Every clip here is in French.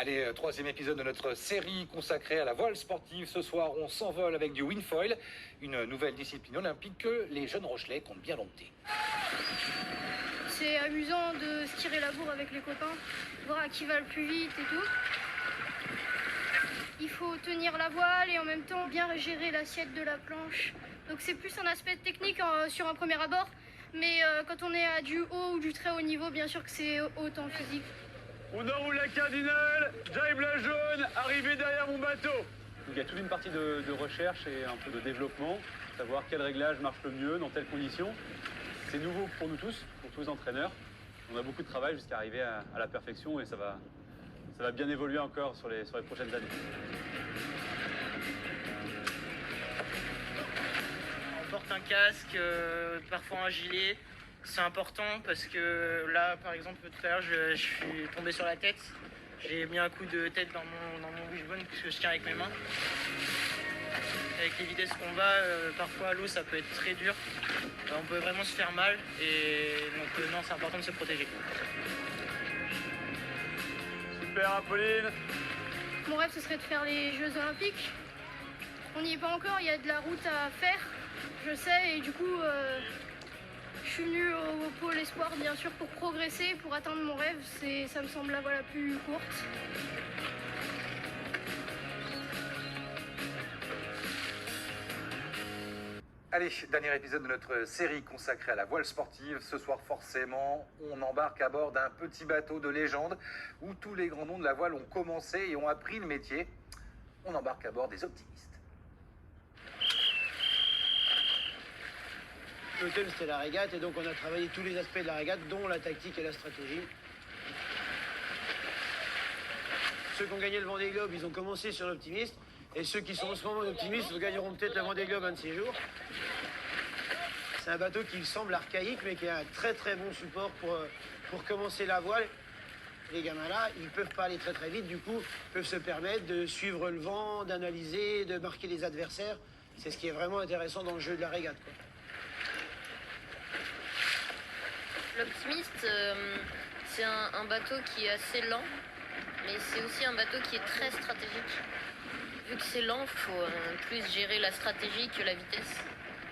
Allez, troisième épisode de notre série consacrée à la voile sportive. Ce soir, on s'envole avec du wingfoil, une nouvelle discipline olympique que les jeunes Rochelais comptent bien dompter. C'est amusant de se tirer la bourre avec les copains, voir à qui va le plus vite et tout. Il faut tenir la voile et en même temps bien gérer l'assiette de la planche. Donc c'est plus un aspect technique sur un premier abord, mais quand on est à du haut ou du très haut niveau, bien sûr que c'est autant physique. On enroule la cardinale, jibe la jaune, arrivé derrière mon bateau. Donc il y a toute une partie de recherche et un peu de développement, savoir quel réglage marche le mieux, dans telles conditions. C'est nouveau pour nous tous, pour tous les entraîneurs. On a beaucoup de travail jusqu'à arriver à la perfection et ça va bien évoluer encore sur les prochaines années. On porte un casque, parfois un gilet. C'est important parce que là, par exemple, tout à l'heure, je suis tombé sur la tête. J'ai mis un coup de tête dans mon wishbone que je tiens avec mes mains. Avec les vitesses qu'on va, parfois à l'eau, ça peut être très dur. On peut vraiment se faire mal et donc non, c'est important de se protéger. Super, Apolline. Mon rêve, ce serait de faire les Jeux Olympiques. On n'y est pas encore, il y a de la route à faire, je sais, et du coup, je suis venue au pôle espoir, bien sûr, pour progresser, pour atteindre mon rêve. Ça me semble la voie la plus courte. Allez, dernier épisode de notre série consacrée à la voile sportive. Ce soir, forcément, on embarque à bord d'un petit bateau de légende où tous les grands noms de la voile ont commencé et ont appris le métier. On embarque à bord des optimistes. Le thème, c'était la régate, et donc on a travaillé tous les aspects de la régate, dont la tactique et la stratégie. Ceux qui ont gagné le Vendée Globe, ils ont commencé sur l'optimiste, et ceux qui sont en ce moment optimistes gagneront peut-être le Vendée Globe un de ces jours. C'est un bateau qui semble archaïque, mais qui a un très très bon support pour commencer la voile. Les gamins là, ils peuvent pas aller très très vite, du coup, peuvent se permettre de suivre le vent, d'analyser, de marquer les adversaires. C'est ce qui est vraiment intéressant dans le jeu de la régate, quoi. L'optimiste, c'est un bateau qui est assez lent, mais c'est aussi un bateau qui est très stratégique. Vu que c'est lent, il faut plus gérer la stratégie que la vitesse.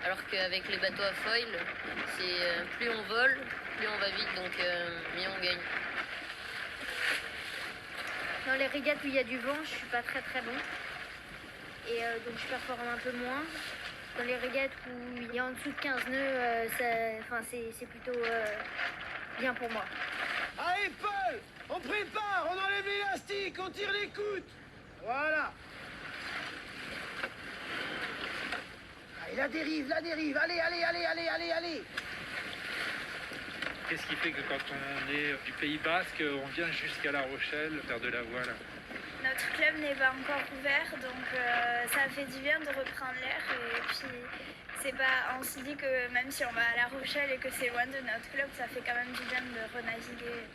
Alors qu'avec les bateaux à foil, c'est plus on vole, plus on va vite, donc mieux on gagne. Dans les régates où il y a du vent, je suis pas très très bon. Et donc je performe un peu moins. Dans les régates où il y a en dessous de 15 nœuds, c'est plutôt bien pour moi. Allez, Paul, on prépare, on enlève l'élastique, on tire les coudes. Voilà. Allez, la dérive, allez. Qu'est-ce qui fait que quand on est du Pays Basque, on vient jusqu'à La Rochelle faire de la voile? Notre club n'est pas encore ouvert, donc ça fait du bien de reprendre l'air. Et puis, on se dit que même si on va à La Rochelle et que c'est loin de notre club, ça fait quand même du bien de renaviguer.